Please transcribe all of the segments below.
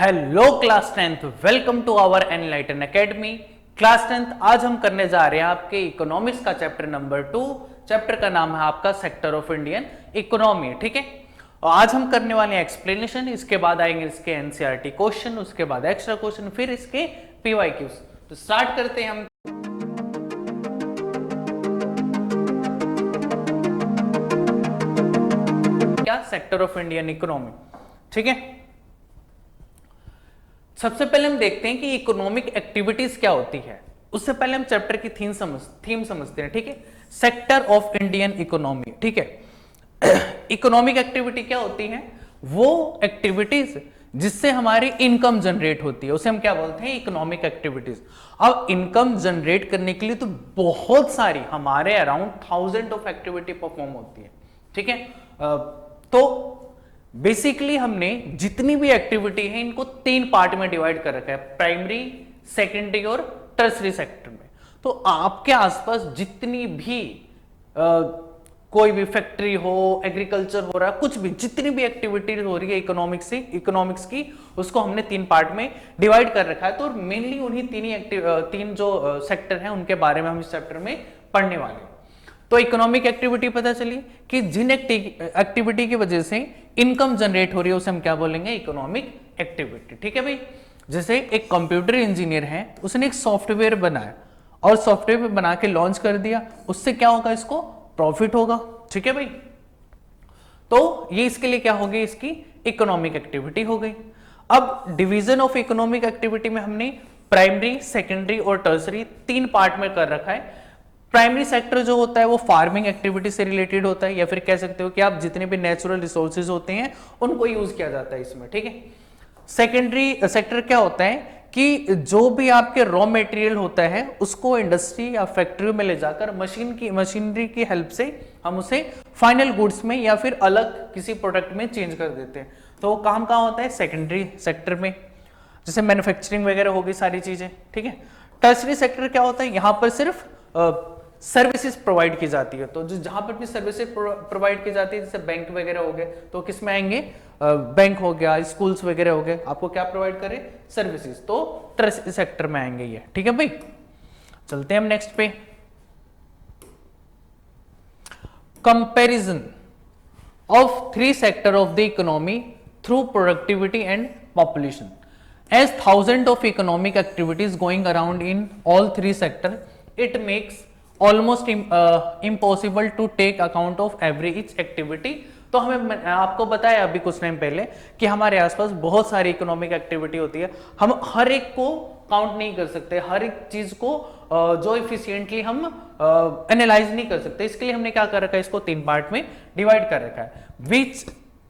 Hello class 10th, welcome to our enlighten academy. Class 10th आज हम करने जा रहे हैं आपके इकोनॉमिक्स का चैप्टर नंबर 2। चैप्टर का नाम है आपका सेक्टर ऑफ इंडियन इकोनॉमी। ठीक है, और आज हम करने वाले हैं एक्सप्लेनेशन, इसके बाद आएंगे इसके एनसीईआरटी क्वेश्चन, उसके बाद एक्स्ट्रा क्वेश्चन, फिर इसके पीवाईक्यूज। तो स्टार्ट करते हैं हम। क्या सेक्टर ऑफ इंडियन इकोनॉमी। ठीक है, सबसे पहले हम देखते हैं कि इकोनॉमिक एक्टिविटीज क्या होती है। उससे पहले हम चैप्टर की थीम समझते हैं। ठीक है, सेक्टर ऑफ इंडियन इकोनॉमी। ठीक है, इकोनॉमिक एक्टिविटी क्या होती है? वो एक्टिविटीज जिससे हमारी इनकम जनरेट होती है, उसे हम क्या बोलते हैं? Economic activities. अब इनकम जनरेट करने के लिए तो बहुत सारी, हमारे अराउंड 1000 ऑफ एक्टिविटी परफॉर्म होती है। ठीक है, तो बेसिकली हमने जितनी भी एक्टिविटी है इनको 3 पार्ट में डिवाइड कर रखा है, प्राइमरी, सेकेंडरी और टर्सरी सेक्टर में। तो आपके आसपास जितनी भी कोई भी फैक्ट्री हो, एग्रीकल्चर हो रहा है, कुछ भी, जितनी भी एक्टिविटी हो रही है इकोनॉमिक्स की, उसको हमने 3 पार्ट में डिवाइड कर रखा है। तो मेनली उन्हीं तीन जो सेक्टर हैं उनके बारे में हम इस चैप्टर में पढ़ने वाले हैं। तो इकोनॉमिक एक्टिविटी पता चली कि जिन एक्टिविटी की वजह से इनकम जनरेट हो रही है उसे हम क्या बोलेंगे? Economic activity. ठीक है भाई, जैसे एक कंप्यूटर इंजीनियर है, उसने एक सॉफ्टवेयर बनाया और सॉफ्टवेयर बना के लॉन्च कर दिया, उससे क्या होगा? इसको प्रॉफिट होगा। ठीक है भाई, तो ये इसके लिए क्या हो गई? इसकी इकोनॉमिक एक्टिविटी हो गई। अब डिवीजन ऑफ इकोनॉमिक एक्टिविटी में हमने प्राइमरी, सेकेंडरी और टर्सरी 3 पार्ट में कर रखा है। प्राइमरी सेक्टर जो होता है वो फार्मिंग एक्टिविटी से रिलेटेड होता है, या फिर कह सकते हो कि आप जितने भी नेचुरल रिसोर्सेज होते हैं उनको यूज किया जाता है इसमें। ठीक है, सेकेंडरी सेक्टर क्या होता है कि जो भी आपके रॉ मटेरियल होता है उसको इंडस्ट्री या फैक्ट्री में ले जाकर मशीनरी की हेल्प से हम उसे फाइनल गुड्स में या फिर अलग किसी प्रोडक्ट में चेंज कर देते हैं। तो वो काम कहाँ होता है? सेकेंडरी सेक्टर में, जैसे मैन्युफैक्चरिंग वगैरह होगी सारी चीजें। ठीक है, टर्सरी सेक्टर क्या होता है? यहाँ पर सिर्फ सर्विसेज प्रोवाइड की जाती है। तो जहां पर भी सर्विसेज प्रोवाइड की जाती है, जैसे बैंक वगैरह हो गए, तो किस में आएंगे? बैंक हो गया, स्कूल्स वगैरह हो गए, आपको क्या प्रोवाइड करे? सर्विसेज, तो टर्सरी सेक्टर में आएंगे ये। ठीक है भाई, चलते हैं हम नेक्स्ट पे। Comparison of 3 sector of the economy through productivity and population. As thousands of economic activities going around in all 3 sectors, it makes almost impossible to take account of every each activity। तो हमें आपको बताया अभी कुछ time पहले कि हमारे आसपास बहुत सारी इकोनॉमिक एक्टिविटी होती है, हम हर एक को काउंट नहीं कर सकते, हर एक चीज को जो इफिशियंटली हम एनालाइज नहीं कर सकते। इसके लिए हमने क्या कर रखा है? इसको 3 पार्ट में डिवाइड कर रखा है।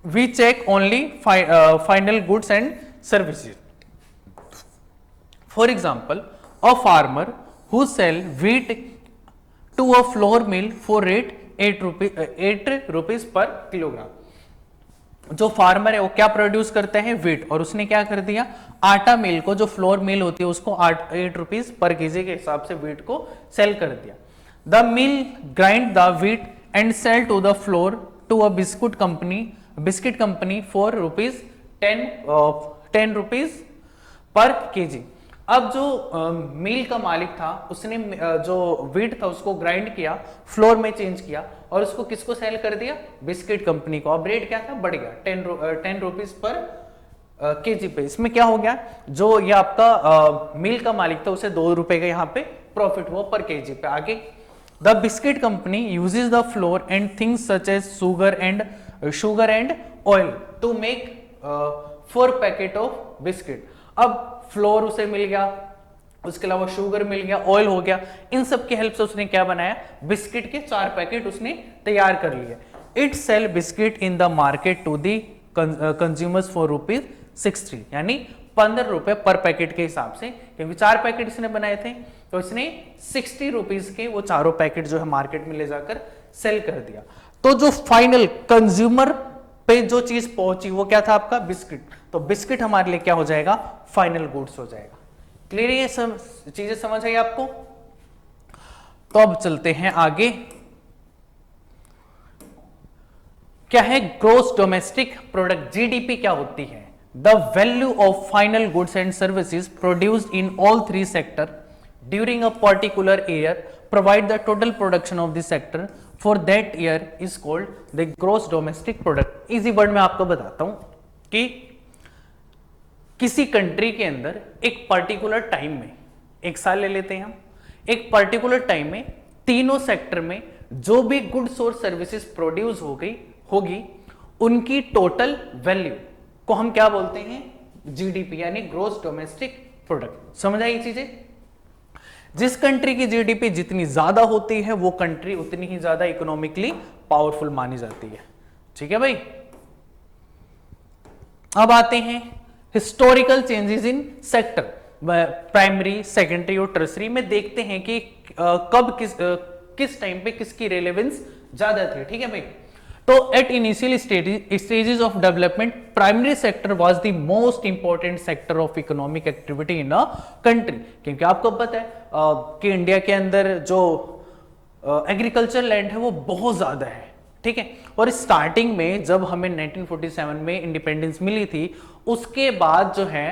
We check only final goods and services. For example, a farmer who sell wheat to a flour mill for rate 8 rupees per kilogram. जो फार्मर है वो क्या प्रोड्यूस करते हैं? व्हीट, और उसने क्या कर दिया? आटा मिल को, जो फ्लोर मिल होती है, उसको 8 रुपीज पर केजी के हिसाब से व्हीट को सेल कर दिया। The mill grind the wheat and sell to the flour to a biscuit company for ten rupees per KG. अब जो मिल का मालिक था उसने जो व्हीट था उसको ग्राइंड किया, फ्लोर में चेंज किया और उसको किसको सेल कर दिया? बिस्किट कंपनी को। अब रेट क्या था? बढ़ गया 10 रुपीज पर केजी पे। इसमें क्या हो गया? जो ये आपका मिल का मालिक था उसे 2 रुपए का यहाँ पे प्रॉफिट हुआ पर केजी पे। आगे, the biscuit company uses the flour and things such as sugar and oil to make 4 packet of biscuit. अब फ्लोर उसे मिल गया, उसके अलावा शुगर मिल गया, ऑयल हो गया, इन सब की हेल्प से उसने क्या बनाया? बिस्किट के 4 पैकेट उसने तैयार कर लिए। It sell biscuit in the market to the consumers for ₹63, यानी 15 रुपए पर पैकेट के हिसाब से, क्योंकि 4 पैकेट इसने बनाए थे तो इसने 60 रुपीज के वो चारों पैकेट जो है मार्केट में ले जाकर सेल कर दिया। तो जो फाइनल कंज्यूमर पे जो चीज पहुंची वो क्या था? आपका बिस्किट। तो बिस्किट हमारे लिए क्या हो जाएगा? फाइनल गुड्स हो जाएगा। क्लियर? ये चीजें समझ आई आपको? तो अब चलते हैं आगे। क्या है ग्रोस डोमेस्टिक प्रोडक्ट? जीडीपी क्या होती है? the value of final goods and services produced in all three sector during a particular year provide the total production of the sector for that year is called the gross domestic product। Easy word में आपको बताता हूं कि किसी country के अंदर एक particular time में, एक साल ले लेते हैं हम, एक पर्टिकुलर टाइम में तीनों सेक्टर में जो भी गुड्स और सर्विसेज प्रोड्यूस होगी उनकी टोटल वैल्यू को हम क्या बोलते हैं, जीडीपी यानी ग्रोस डोमेस्टिक प्रोडक्ट। समझ आई चीजें? जिस कंट्री की जीडीपी जितनी ज्यादा होती है वो कंट्री उतनी ही ज्यादा इकोनॉमिकली पावरफुल मानी जाती है। ठीक है भाई। अब आते हैं historical changes in sector, primary, secondary और टर्सरी में देखते हैं कि कब किस टाइम पे किसकी रेलेवेंस ज्यादा थी। ठीक है भाई। तो at initial stages of development primary sector was the most important sector of economic activity in a country, क्योंकि आपको पता है कि इंडिया के अंदर जो एग्रीकल्चर लैंड है वो बहुत ज्यादा है। ठीक है। और स्टार्टिंग में जब हमें 1947 में इंडिपेंडेंस मिली थी उसके बाद जो है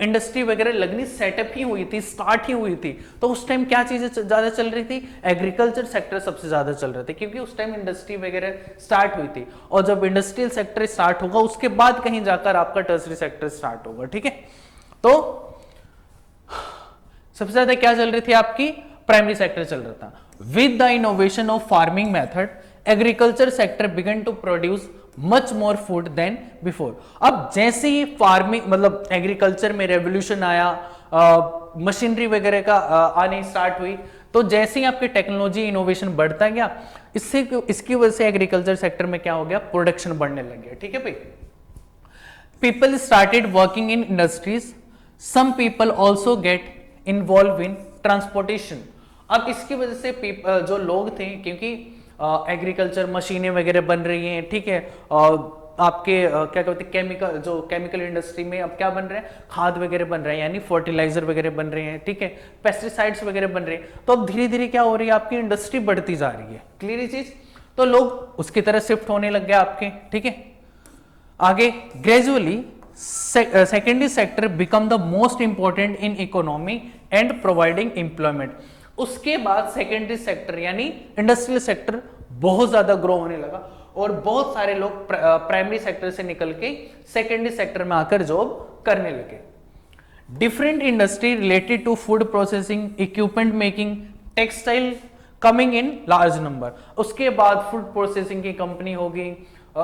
इंडस्ट्री वगैरह लगनी सेटअप ही हुई थी, स्टार्ट ही हुई थी। तो उस टाइम क्या चीजें ज्यादा चल रही थी, एग्रीकल्चर सेक्टर सबसे ज्यादा चल रहे थे, क्योंकि उस टाइम इंडस्ट्री वगैरह स्टार्ट हुई थी। और जब इंडस्ट्रियल सेक्टर स्टार्ट होगा उसके बाद कहीं जाकर आपका टर्सरी सेक्टर स्टार्ट होगा। ठीक है। तो सबसे ज्यादा क्या चल रही थी, आपकी प्राइमरी सेक्टर चल रहा था। With the innovation of farming method agriculture sector began to produce much more food than before. अब जैसे ही फार्मिंग मतलब एग्रीकल्चर में रेवोल्यूशन आया, मशीनरी वगैरह का आने स्टार्ट हुई, तो जैसे ही आपकी टेक्नोलॉजी इनोवेशन बढ़ता गया इसकी वजह से एग्रीकल्चर सेक्टर में क्या हो गया, प्रोडक्शन बढ़ने लग गया। ठीक है भाई। People started working in industries, some people also get involve in transportation. अब इसकी वजह से जो लोग थे, क्योंकि एग्रीकल्चर मशीनें वगैरह बन रही हैं, ठीक है, आपके क्या कहते हैं केमिकल इंडस्ट्री में अब क्या बन रहे हैं, खाद वगैरह बन रहे हैं, यानी फर्टिलाइजर वगैरह बन रहे हैं, ठीक है, पेस्टिसाइड्स वगैरह बन रहे हैं। तो अब धीरे धीरे क्या हो रही है, आपकी इंडस्ट्री बढ़ती जा रही है। क्लियर है चीज? तो लोग उसकी तरह शिफ्ट होने लग गए आपके। ठीक है। आगे gradually secondary sector become the most important in economy and providing employment. उसके बाद सेकेंडरी सेक्टर यानी इंडस्ट्रियल सेक्टर बहुत ज्यादा ग्रो होने लगा और बहुत सारे लोग प्राइमरी सेक्टर से निकल के सेकेंडरी सेक्टर में आकर जॉब करने लगे। Different industry related to food processing, equipment making, textile coming in large number. उसके बाद फूड प्रोसेसिंग की कंपनी होगी,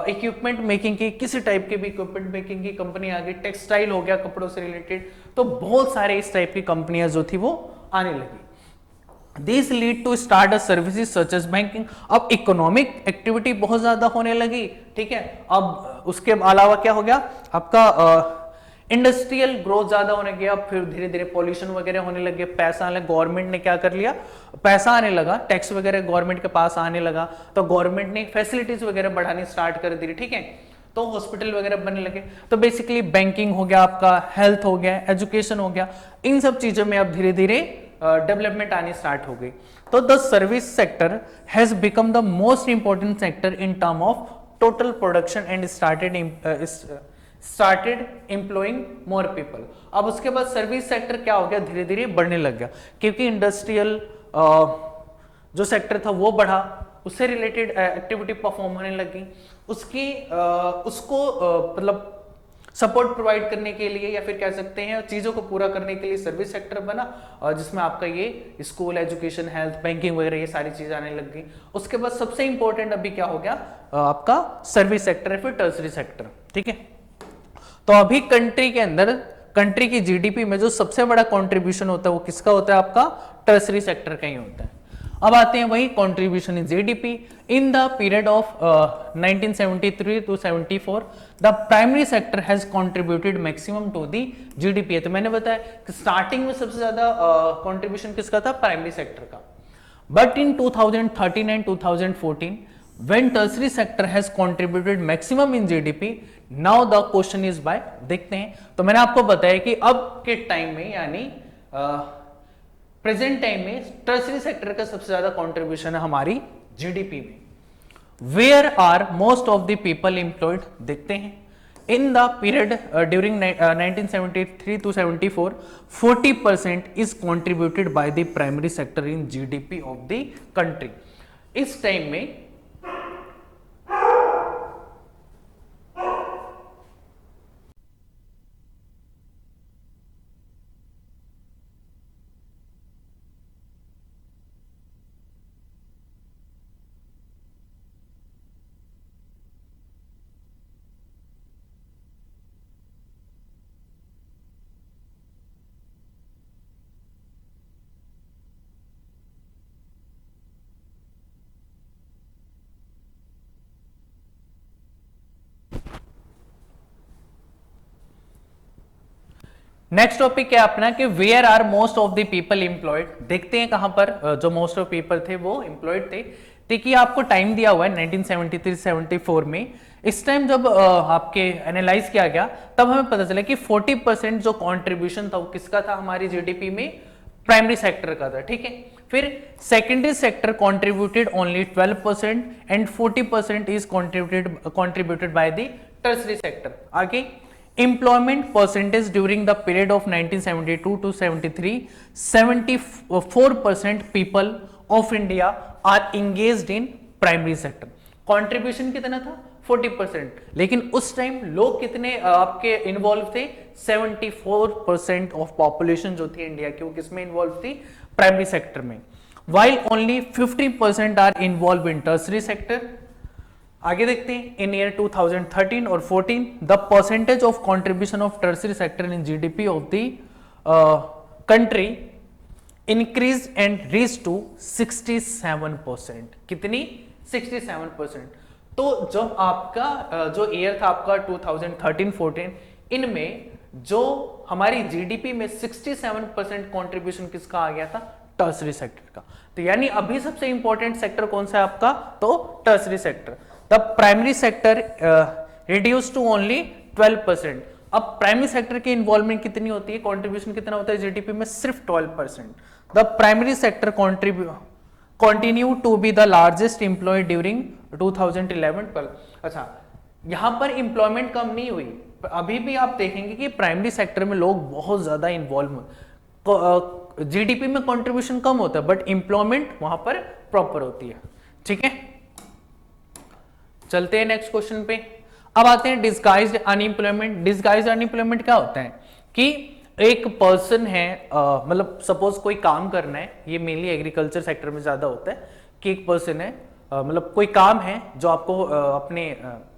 इक्विपमेंट मेकिंग की, किसी टाइप की भी इक्विपमेंट मेकिंग की कंपनी आ गई, टेक्सटाइल हो गया कपड़ों से रिलेटेड, तो बहुत सारे इस टाइप की कंपनियां जो थी वो आने लगी। These lead to start a services such as banking। अब इकोनॉमिक एक्टिविटी बहुत ज्यादा होने लगी। ठीक है। अब उसके अलावा क्या हो गया, आपका इंडस्ट्रियल ग्रोथ ज्यादा होने गया, फिर धीरे धीरे पॉल्यूशन वगैरह होने लगे, पैसा आने, गवर्नमेंट ने क्या कर लिया, पैसा आने लगा, टैक्स वगैरह गवर्नमेंट के पास आने लगा, तो गवर्नमेंट ने फैसिलिटीज वगैरह बढ़ानी स्टार्ट कर दी। ठीक है। तो हॉस्पिटल वगैरह बनने लगे। तो बेसिकली बैंकिंग हो गया, आपका हेल्थ हो गया, एजुकेशन हो गया, इन सब चीजों में अब धीरे धीरे डेवलपमेंट आनी स्टार्ट हो गई। तो the service sector has become the most important sector in term of total production and started employing more people. अब उसके बाद सर्विस सेक्टर क्या हो गया, धीरे धीरे बढ़ने लग गया, क्योंकि इंडस्ट्रियल जो सेक्टर था वो बढ़ा, उससे रिलेटेड एक्टिविटी परफॉर्म होने लगी, उसको मतलब सपोर्ट प्रोवाइड करने के लिए या फिर कह सकते हैं चीजों को पूरा करने के लिए सर्विस सेक्टर बना, और जिसमें आपका ये स्कूल, एजुकेशन, हेल्थ, बैंकिंग वगैरह ये सारी चीजें आने लग गई। उसके बाद सबसे इंपॉर्टेंट अभी क्या हो गया, आपका सर्विस सेक्टर है, फिर टर्सरी सेक्टर। ठीक है। तो अभी कंट्री के अंदर, कंट्री की जीडीपी में जो सबसे बड़ा कॉन्ट्रीब्यूशन होता है वो किसका होता है, आपका टर्सरी सेक्टर का ही होता है। अब आते हैं वही contribution in GDP. In the period of 1973 to 74 the primary sector has contributed maximum to the GDP. तो मैंने बताया कि स्टार्टिंग में सबसे ज्यादा कंट्रीब्यूशन किसका था, प्राइमरी सेक्टर का। But in 2013 and 2014 when tertiary sector has contributed maximum in GDP, now the question is by, देखते हैं। तो मैंने आपको बताया कि अब के टाइम में यानी प्रेजेंट टाइम में टर्सरी सेक्टर का सबसे ज्यादा कंट्रीब्यूशन है हमारी जीडीपी में। Where are most of the people employed, देखते हैं In the period during 1973 to 74, 40% is contributed by the primary sector in GDP of the country. इस टाइम में नेक्स्ट टॉपिक क्या अपना कि where are most of the people employed. देखते हैं कहां पर जो मोस्ट ऑफ पीपल थे वो एम्प्लॉयड थे। देखिए आपको टाइम दिया हुआ है 1973-74 में। इस टाइम जब आपके एनालाइज किया गया तब हमें पता चला कि 40% जो कंट्रीब्यूशन था वो किसका था हमारी जीडीपी में, प्राइमरी सेक्टर का था। ठीक है, फिर secondary sector contributed only 12% and 40% is contributed by the tertiary sector. आगे employment percentage during the period of 1972 to 73, 74% people of India are engaged in primary sector। contribution कितना था 40%, लेकिन उस टाइम लोग कितने आपके इन्वॉल्व थे, 74% ऑफ पॉपुलेशन जो थी इंडिया की वो किसमें इन्वॉल्व थी, प्राइमरी सेक्टर में, while only 50% are involved in tertiary sector। आगे देखते हैं इन ईयर 2013 और 14 the percentage of contribution of tertiary sector in GDP of the country increase and reach to 67%। कितनी, 67%। तो जब आपका जो ईयर था आपका 2013-14, इनमें जो हमारी जीडीपी में 67% कंट्रीब्यूशन किसका आ गया था, टर्सरी सेक्टर का। तो यानी अभी सबसे इंपॉर्टेंट सेक्टर कौन सा है आपका, तो tertiary sector. The primary sector reduced to only 12%। अब प्राइमरी सेक्टर की इन्वॉल्वमेंट कितनी होती है, कंट्रीब्यूशन कितना होता है जीडीपी में, सिर्फ 12%। The primary sector continue to be the largest employ during 2011-12। अच्छा, यहां पर एम्प्लॉयमेंट कम नहीं हुई, अभी भी आप देखेंगे कि प्राइमरी सेक्टर में लोग बहुत ज्यादा इन्वॉल्व, जीडीपी में कंट्रीब्यूशन कम होता है बट एम्प्लॉयमेंट वहां पर प्रॉपर होती है। ठीक है, चलते हैं नेक्स्ट क्वेश्चन पे। अब आते हैं डिस्गाइज्ड अनएम्प्लॉयमेंट। डिस्गाइज्ड अनएम्प्लॉयमेंट क्या होता है कि एक पर्सन है, मतलब सपोज कोई काम करना है, ये मेनली एग्रीकल्चर सेक्टर में ज्यादा होता है कि एक पर्सन है, मतलब कोई काम है जो आपको अपने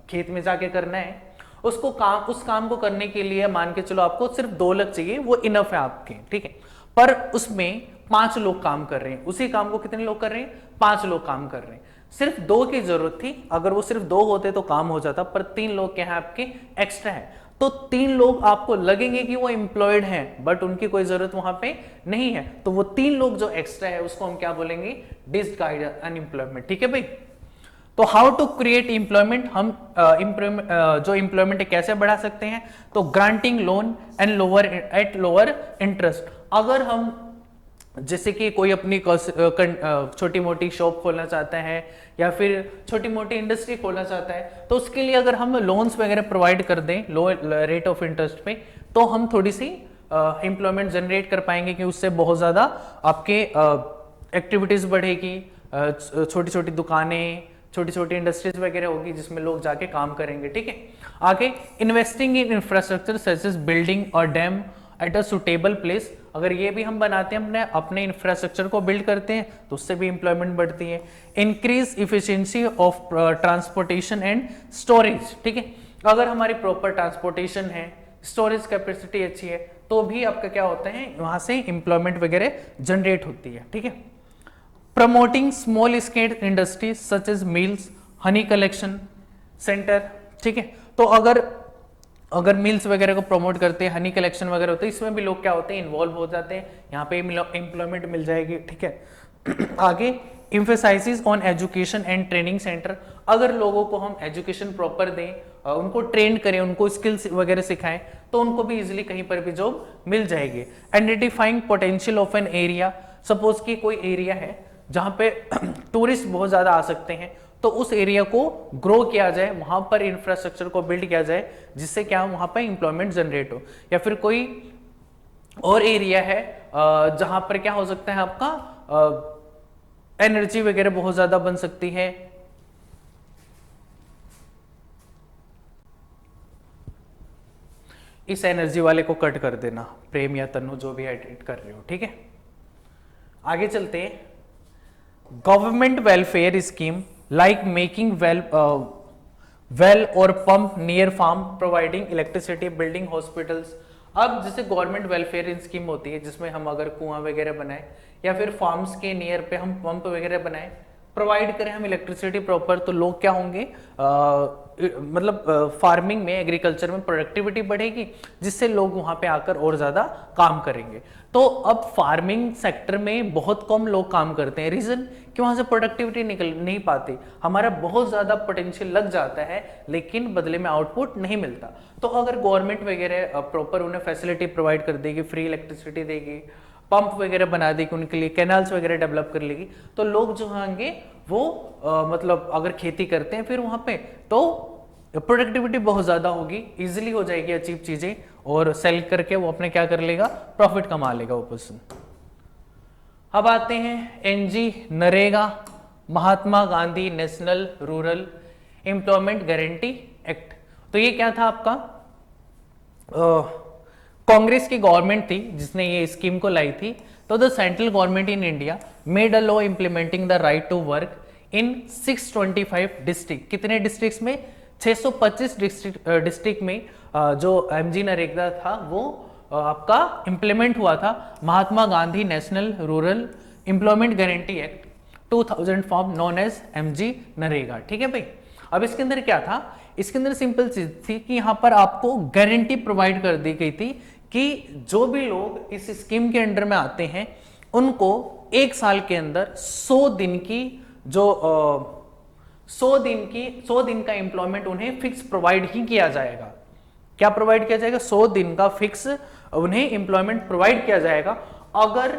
खेत में जाके करना है, उसको काम, उस काम को करने के लिए मान के चलो आपको सिर्फ 2 लाख चाहिए, वो इनफ है आपके। ठीक है, पर उसमें 5 लोग काम कर रहे हैं, उसी काम को कितने लोग कर रहे हैं, 5 लोग काम कर रहे हैं। सिर्फ 2 की जरूरत थी, अगर वो सिर्फ 2 होते तो काम हो जाता, पर 3 लोग क्या है आपके एक्स्ट्रा है, तो 3 लोग आपको लगेंगे कि वो एम्प्लॉयड हैं बट उनकी कोई जरूरत वहां पे नहीं है, तो वो 3 लोग जो एक्स्ट्रा है उसको हम क्या बोलेंगे, डिस्गाइज्ड अनएम्प्लॉयमेंट। ठीक है भाई, तो हाउ टू क्रिएट एम्प्लॉयमेंट, हम जो एम्प्लॉयमेंट है कैसे बढ़ा सकते हैं, तो granting loan and lower at lower interest. अगर हम जैसे कि कोई अपनी छोटी मोटी शॉप खोलना चाहता है या फिर छोटी मोटी इंडस्ट्री खोलना चाहता है, तो उसके लिए अगर हम लोन्स वगैरह प्रोवाइड कर दें लो रेट ऑफ इंटरेस्ट पे, तो हम थोड़ी सी एम्प्लॉयमेंट जनरेट कर पाएंगे कि उससे बहुत ज़्यादा आपके एक्टिविटीज़ बढ़ेगी, छोटी छोटी दुकानें, छोटी छोटी इंडस्ट्रीज वगैरह होगी जिसमें लोग जाके काम करेंगे। ठीक है, आगे investing in infrastructure such as building और dam at a suitable place. अगर ये भी हम बनाते हैं, अपने इंफ्रास्ट्रक्चर को बिल्ड करते हैं, तो उससे भी एम्प्लॉयमेंट बढ़ती है। Increase efficiency of transportation and storage. ठीक है, अगर हमारी प्रॉपर ट्रांसपोर्टेशन है, स्टोरेज कैपेसिटी अच्छी है, तो भी आपका क्या होता है, वहां से एम्प्लॉयमेंट वगैरह जनरेट होती है। ठीक है, promoting small scale industries such as mills, honey collection centre. ठीक है, तो अगर मिल्स वगैरह को प्रमोट करते हैं, हनी कलेक्शन वगैरह होते हैं, इसमें भी लोग क्या होते हैं, इन्वॉल्व हो जाते हैं, यहाँ पे एम्प्लॉयमेंट मिल जाएगी। ठीक है, आगे emphasises on education and training centre. अगर लोगों को हम एजुकेशन प्रॉपर दें, उनको ट्रेन करें, उनको स्किल्स वगैरह सिखाएं, तो उनको भी इजिली कहीं पर भी जॉब मिल जाएगी। Identifying potential of an area. Suppose कि कोई एरिया है जहाँ पे टूरिस्ट बहुत ज्यादा आ सकते हैं, तो उस एरिया को ग्रो किया जाए, वहां पर इंफ्रास्ट्रक्चर को बिल्ड किया जाए, जिससे क्या वहां पर इंप्लॉयमेंट जनरेट हो। या फिर कोई और एरिया है जहां पर क्या हो सकता है आपका एनर्जी वगैरह बहुत ज्यादा बन सकती है, इस एनर्जी वाले को कट कर देना, प्रेम या तनु जो भी एडिट कर रहे हो, ठीक है। आगे चलते हैं। Government welfare scheme like making well और pump near farm, providing electricity, building hospitals. अब जैसे गवर्नमेंट वेलफेयर स्कीम होती है जिसमें हम अगर कुआं वगैरह बनाए या फिर फार्म्स के नियर पे हम पंप वगैरह बनाए, प्रोवाइड करें हम इलेक्ट्रिसिटी प्रॉपर, तो लोग क्या होंगे मतलब फार्मिंग में, एग्रीकल्चर में प्रोडक्टिविटी बढ़ेगी, जिससे लोग वहां पे आकर और ज्यादा काम करेंगे। तो अब फार्मिंग सेक्टर में बहुत कम लोग काम करते हैं, रीजन कि वहां से प्रोडक्टिविटी निकल नहीं पाती, हमारा बहुत ज्यादा पोटेंशियल लग जाता है लेकिन बदले में आउटपुट नहीं मिलता। तो अगर गवर्नमेंट वगैरह प्रॉपर उन्हें फैसिलिटी प्रोवाइड कर देगी, फ्री इलेक्ट्रिसिटी देगी, पंप वगैरह बना देगी, उनके लिए कैनाल्स वगैरह डेवलप कर लेगी, तो लोग जो होंगे वो मतलब अगर खेती करते हैं फिर वहां पे तो प्रोडक्टिविटी बहुत ज्यादा होगी, इजीली हो जाएगी अचीव चीजें, और सेल करके वो अपने क्या कर लेगा, प्रॉफिट कमा लेगा वो पर्सन। अब आते हैं MG NREGA, Mahatma Gandhi national rural employment guarantee act. तो ये क्या था आपका, कांग्रेस की गवर्नमेंट थी जिसने ये स्कीम को लाई थी। तो the central government in India made a law implementing the right to work in 625 district. कितने डिस्ट्रिक्ट्स में, 625 डिस्ट्रिक्ट में जो एमजी नरेगा था वो आपका इंप्लीमेंट हुआ था। Mahatma Gandhi national rural employment guarantee act 2000 form known as MG NREGA, ठीक है भाई। अब इसके अंदर क्या था, इसके अंदर सिंपल चीज थी कि यहां पर आपको गारंटी प्रोवाइड कर दी गई थी कि जो भी लोग इस स्कीम के अंडर में आते हैं उनको एक साल के अंदर 100 दिन की जो 100 दिन का एम्प्लॉयमेंट उन्हें फिक्स प्रोवाइड ही किया जाएगा। क्या प्रोवाइड किया जाएगा, 100 दिन का फिक्स उन्हें एम्प्लॉयमेंट प्रोवाइड किया जाएगा। अगर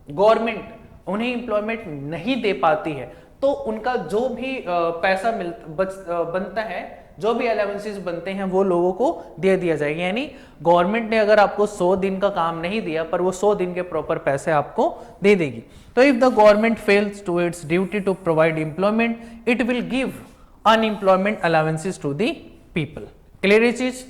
गवर्नमेंट उन्हें एम्प्लॉयमेंट नहीं दे पाती है तो उनका जो भी पैसा बनता है, जो भी अलाउंसेस बनते हैं वो लोगों को दे दिया जाएगा। यानी गवर्नमेंट ने अगर आपको 100 दिन का काम नहीं दिया पर वो 100 दिन के प्रॉपर पैसे आपको दे देगी। तो if the government fails to its duty to provide employment it will give unemployment allowances to the people. Clear ये चीज।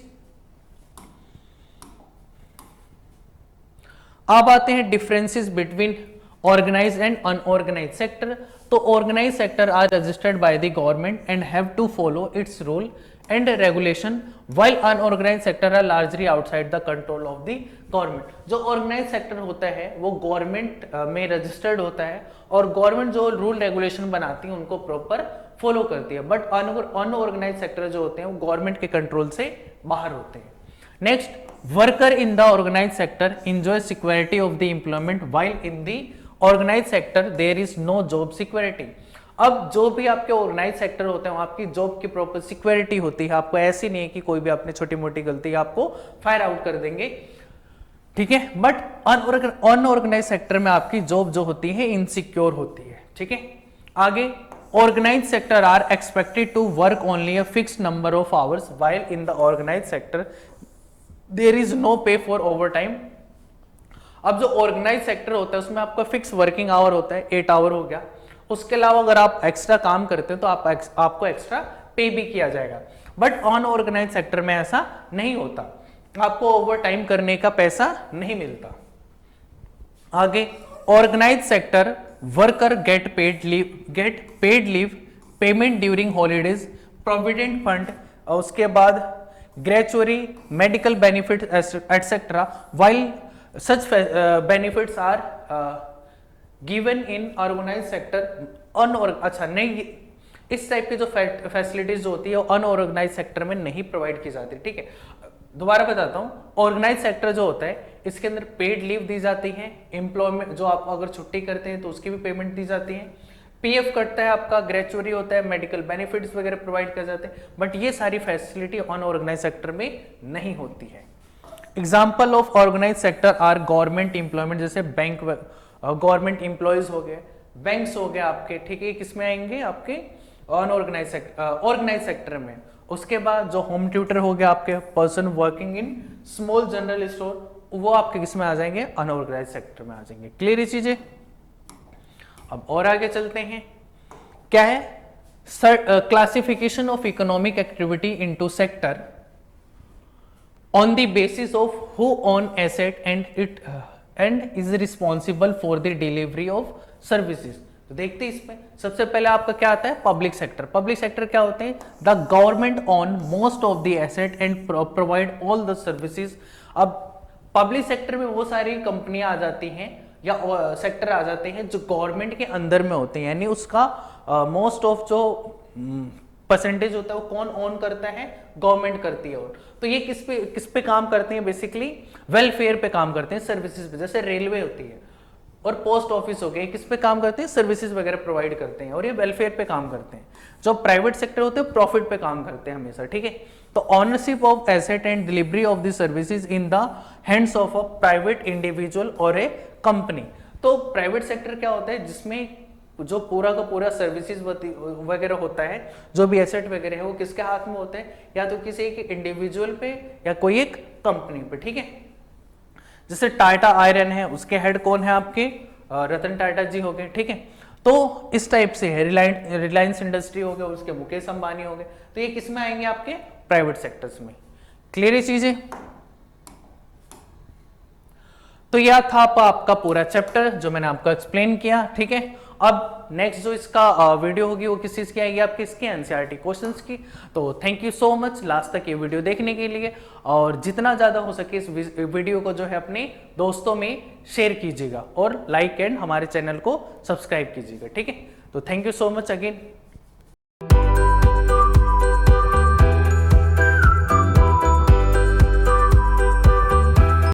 अब आते हैं differences between organised and unorganised sector. तो organised sector are registered by the government and have to follow its rule and regulation, while unorganised sector are largely outside the control of the government. जो organised sector होता है वो government में registered होता है और government जो rule regulation बनाती है उनको प्रॉपर फॉलो करती है, बट अनऑर्गेनाइज्ड सेक्टर जो होते हैं वो गवर्नमेंट के कंट्रोल से बाहर होते हैं। Next, worker in the organised sector enjoy security of the employment while in the organized sector there is no job security। अब जो भी आपके ऑर्गेनाइज सेक्टर होते हैं आपकी जॉब की प्रॉपर सिक्योरिटी होती है, आपको ऐसी नहीं है कि कोई भी आपने छोटी मोटी गलती आपको फायर आउट कर देंगे, ठीक है। बट अनऑर्गेनाइज सेक्टर में आपकी जॉब जो होती है इनसिक्योर होती है, ठीक है। आगे, organise sector are expected to work only a fixed number of hours while in the organise sector there is no pay for overtime. अब जो ऑर्गेनाइज सेक्टर होता है उसमें आपका फिक्स वर्किंग आवर होता है, 8 आवर हो गया। उसके अलावा अगर आप एक्स्ट्रा काम करते हो तो आपको एक्स्ट्रा पे भी किया जाएगा। बट अनऑर्गेनाइज सेक्टर में ऐसा नहीं होता, आपको ओवर टाइम करने का पैसा नहीं मिलता। आगे, organise sector worker get paid leave, payment during holidays, provident fund, और उसके बाद gratuity, medical benefit etcetera, while such benefits are given in organise sector. अच्छा नहीं, इस टाइप की जो फैसिलिटीज जो होती है अनऑर्गेनाइज सेक्टर में नहीं प्रोवाइड की जाती, ठीक है। दोबारा बताता हूं, ऑर्गेनाइज सेक्टर जो होता है इसके अंदर पेड लीव दी जाती है, एम्प्लॉयमेंट जो आप अगर छुट्टी करते हैं तो उसकी भी पेमेंट दी जाती है, पीएफ कटता है आपका, ग्रेचुअरी होता है, मेडिकल बेनिफिट्स वगैरह प्रोवाइड कर जाते हैं। बट ये सारी फैसिलिटी अनऑर्गेनाइज सेक्टर में नहीं होती है। Example of organise sector are government employment, जैसे बैंक गवर्नमेंट एम्प्लॉयज हो गए, बैंक्स हो गए आपके, ठीक है। किसमें आएंगे, आपके ऑर्गेनाइज सेक्टर में। उसके बाद जो होम ट्यूटर हो गया आपके, person working in small general store, वो आपके किस में आ जाएंगे, अनऑर्गेनाइज सेक्टर में आ जाएंगे। क्लियर ये चीजें। अब और आगे चलते हैं, क्या है, classification of economic activity into sector on the basis of who own asset and is responsible for the delivery of services. तो देखते हैं इसमें सबसे पहले आपका क्या आता है, पब्लिक सेक्टर। पब्लिक सेक्टर क्या होते हैं, the government on most of the asset and provide all the services. अब पब्लिक सेक्टर में वो सारी कंपनियां आ जाती हैं या सेक्टर आ जाते हैं जो गवर्नमेंट के अंदर में होते हैं, यानी उसका मोस्ट ऑफ जो परसेंटेज होता है वो कौन ऑन करता है, गवर्नमेंट करती है। और तो ये किस पे काम करते हैं, बेसिकली वेलफेयर पे काम करते हैं, सर्विसेज पे। जैसे रेलवे होती है और पोस्ट ऑफिस हो गए, किस पे काम करते हैं, सर्विसेज वगैरह प्रोवाइड करते हैं, और ये वेलफेयर पे काम करते हैं। जो प्राइवेट सेक्टर होते हैं प्रॉफिट पे काम करते हैं हमेशा, ठीक है। तो ownership of asset and delivery of the services in the hands of a private individual और ए कंपनी। तो प्राइवेट सेक्टर क्या होता है, जिसमें जो पूरा का पूरा सर्विसेज वगैरह होता है, जो भी एसेट वगैरह है वो किसके हाथ में होते हैं, या तो किसी एक इंडिविजुअल पे या कोई एक कंपनी पे, ठीक है। जैसे टाटा आयरन है, उसके हेड कौन है आपके, रतन टाटा जी हो गए, ठीक है। तो इस टाइप से है, रिलायंस इंडस्ट्री हो गया, उसके मुकेश अंबानी हो गए। तो ये किस में आएंगे, आपके प्राइवेट सेक्टर्स में। क्लियर है चीजें। तो यह था आपका पूरा चैप्टर जो मैंने आपको एक्सप्लेन किया, ठीक है। अब नेक्स्ट जो इसका वीडियो होगी वो किस चीज की आएगी, आपके इसके एनसीईआरटी क्वेश्चंस की। तो thank you so much last तक ये वीडियो देखने के लिए, और जितना ज्यादा हो सके इस वीडियो को जो है अपने दोस्तों में शेयर कीजिएगा और लाइक एंड हमारे चैनल को सब्सक्राइब कीजिएगा, ठीक है। तो thank you so much again.